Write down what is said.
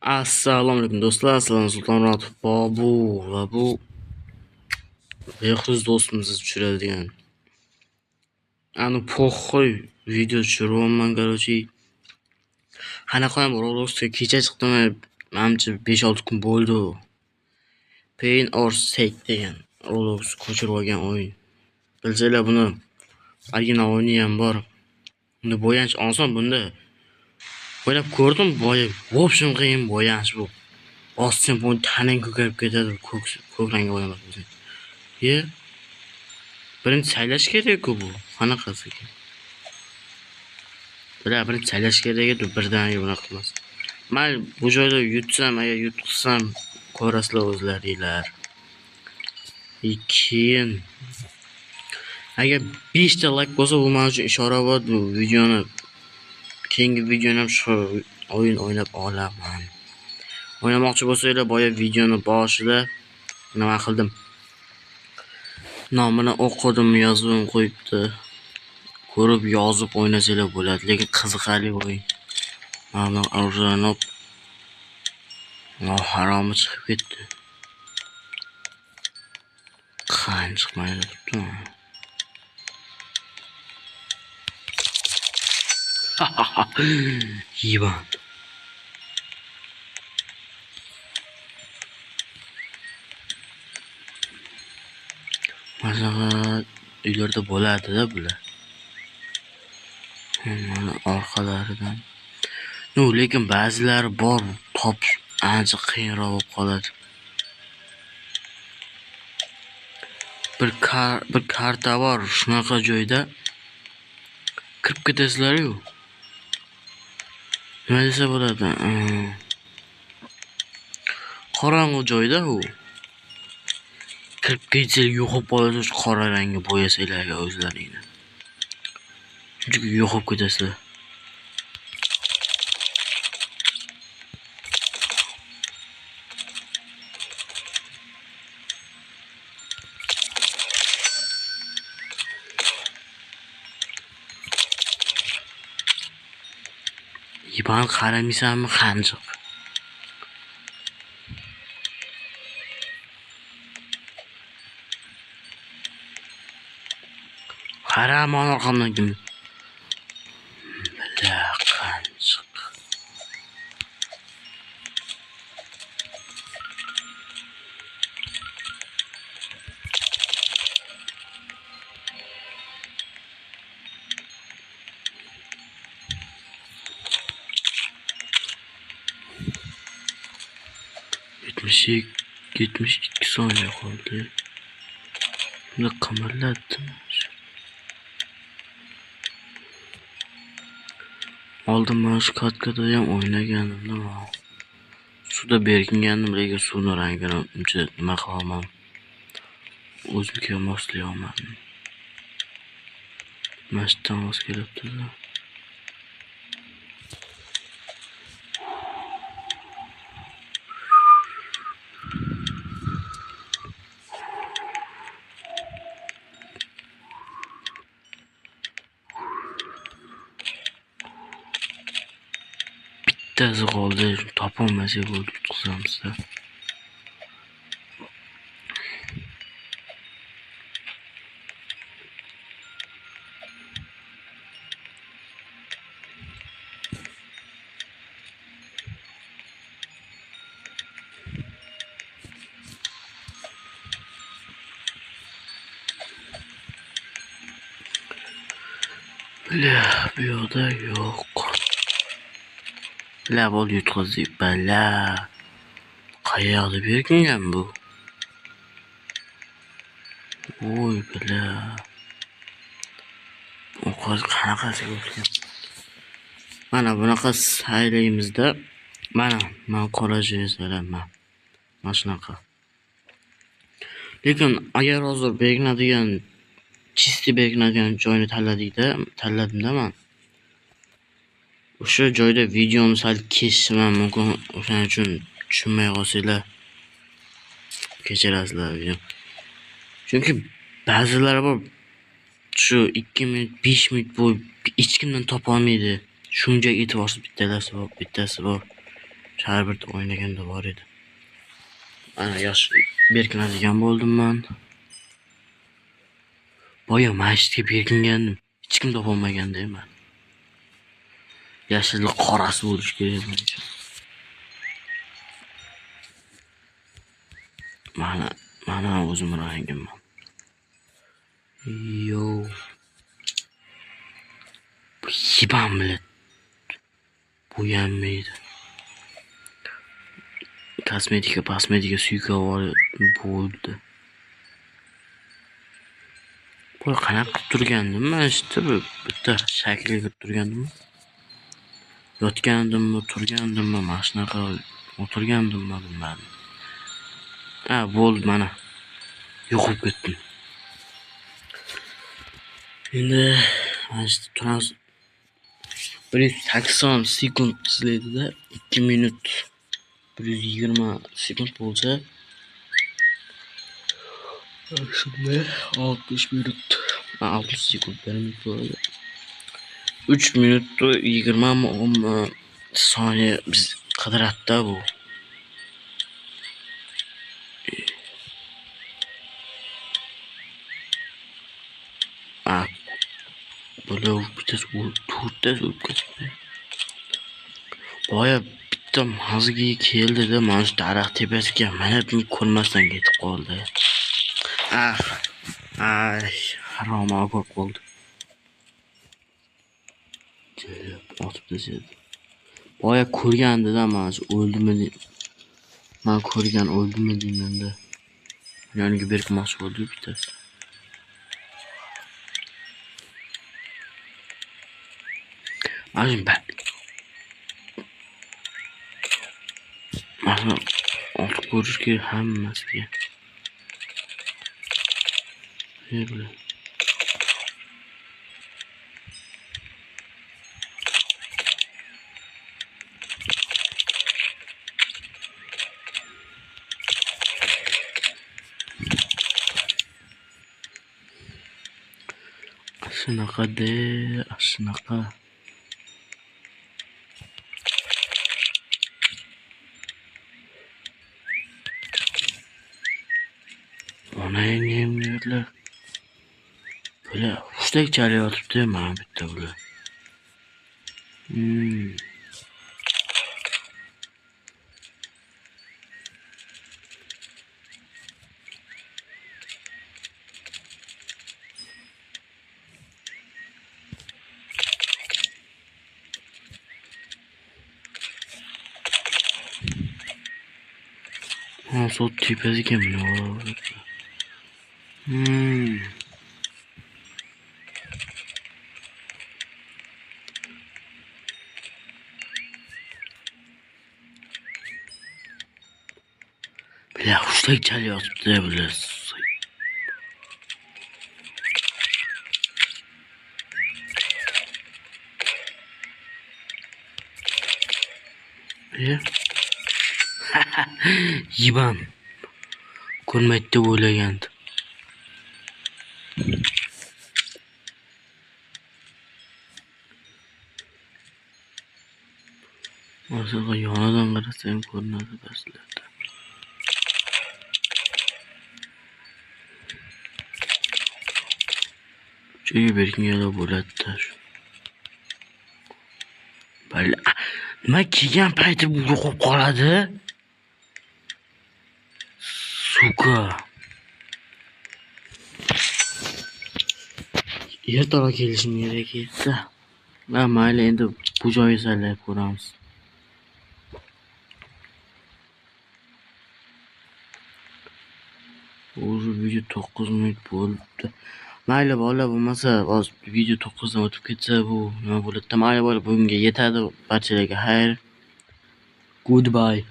Assalomu alaykum do'stlar, sizlarni Sulton Muratov Bobu va bu behruz do'stimizni tushiradigan poxoy video tushiryapman. Короче, qanaqayam Robloxga kecha chiqdim, menimcha 5-6 kun bo'ldi. Pain or Stake degan Roblox ko'chirib olgan o'yin. Bilsanglar buni original o'yini ham bor. Bunda bo'yanish oson, bunda o'ylab ko'rdim, в общем qiyin bo'yanish bu. Bossam bu tanang ko'karib ketadi, ko'k rangga bo'yamoqda. Birinchi saylash kerak-ku bu. Qanaqasi ekan? Birinchi saylash kerak edi, birdaniga bunaqa emas. Men bu joyda yutsam, agar yutqizsam ko'rasizlar o'zlaringlar. Keyin agar 5 ta like bo'lsa, bu men uchun ishora bo'ladi. Bu videoni keyingi videoni ham shu o'yin o'ynab olaman. O'ynamoqchi bo'lsanglar, boya videoni boshida nima qildim? Nomini o'qidim, yozuvim qo'yibdi. Ko'rib yozib o'ynasanglar bo'ladi, lekin qiziqarli o'yin. Mana o'rganib haromi chiqib ketdi. Qani chiqmaydi turibdi. Yiban. Masalan, uylarda bo'ladi-da bular. Mana orqalaridan. Lekin ba'zilari bor, topish ancha qiyinroq bo'lib qoladi. Bir karta bor, shunaqa joyda kirib ketasizlar-ku. Nima desa bo'ladi? Qorong'u joyda u. Kirib ketsangiz yo'qib qolasiz, qora rangga bo'yasanglar o'zlaringni. Chunki yo'qib ketasizlar. Yiban qaramaysanmi, qanjiq? Qara, mana orqamdan kim? Bila qanjiq. Yetmiş iki saniye qoldi. Buni qimirlatdim. Oldin mana shu katkada ham o'ynagandim, nima? Suvda berkingandim, lekin suvni rangini uncha nima qilolmadim. O'zimga moslay olmadim. Mashdan voz kelibdi-da. Bittasi qoldi, topolmasak bo'ldi, tutqizamizda. Bu yoqda yo'q. Bol yutqazdik, bala. Qayerda berkingan bu? Voy bala. O'qoz qanaqasi bo'lgan? Mana bunaqa saylaymizda. Men qora joylarman. Mana shunaqa. Lekin agar hozir berkinadigan chisti berkinadigan joyni tanladimda men. O'sha joyda videoni sal kesishim mumkin. O'shaning uchun tushunmay qolsanglar kechirasizlar video. Chunki ba'zilari bor, shu 2 minut, 5 minut bo'y hech kimdan topa olmaydi. Shuncha e'tiborsiz bittasi bor. har birda o'ynaganda bor edi. Ana yosh berkinadigan bo'ldim men. Boya masjidga berkingandim. Hech kim topolmaganda men. Yashil qorasi bo'lish kerak buncha. Mana o'zim rangimman. Yo. Yibam bilet. Bu yanmaydi. Kosmetika suyga bo'ldi. Bu qanaqa qilib turgandim men işte bitta shakliga kirib turgandim. Yotgandimmi, turgandimmi, mana shunaqa o'tirgandimmi bilmadim. Ha, bo'ldi mana. Yo'qolib ketdim. Endi mana shu turamiz. 180 sekund izlaydida 2 minut 120 sekund bo'lsa shunday 60 minut 60 sekund 1 minut bo'ladi. 3 minut 20 saniye biz qidiratda bu. Böyle bittasi to'rttasi o'lib ketdi. Boya bitta mazgi keldi-da, mana shu daraxt tepasiga mana buni ko'rmasdan ketib qoldi. Harom ko'rib qoldi. Otib tashladi. Boya ko'rgandi-da, mana shu o'ldimi deb. Men ko'rgan o'ldimi deyman-da. Yoniga berkimoqchi bo'ldi bittasi. Mana otib ko'rishga hammasiga. Böyle. Shunaqa. Ona yemyorlar. Böyle hushtak chalayotibdi mana bitta bular. Sol tepasiga minib. Bile hushtak chalayotibdi bular. Yibam. Ko'rmaydi deb o'ylagandi. O'ziga yonidan qarasang ko'rinadi baslarda. Joyga berkinganlar bo'ladi-da. Balla. Nima kelgan payti bu yo'qolib qoladi? Suka. Ertaroq kelishim kerak edi. Mayli, endi bu joyni saylab ko'ramiz. O'zi video 9 minut bo'libdi. Mayli bolalar, bo'lmasa video 9 dan o'tib ketsa bu nima bo'ladi? Mayli bolalar, bugunga yetadi. Barchalarga xayr. Goodbye.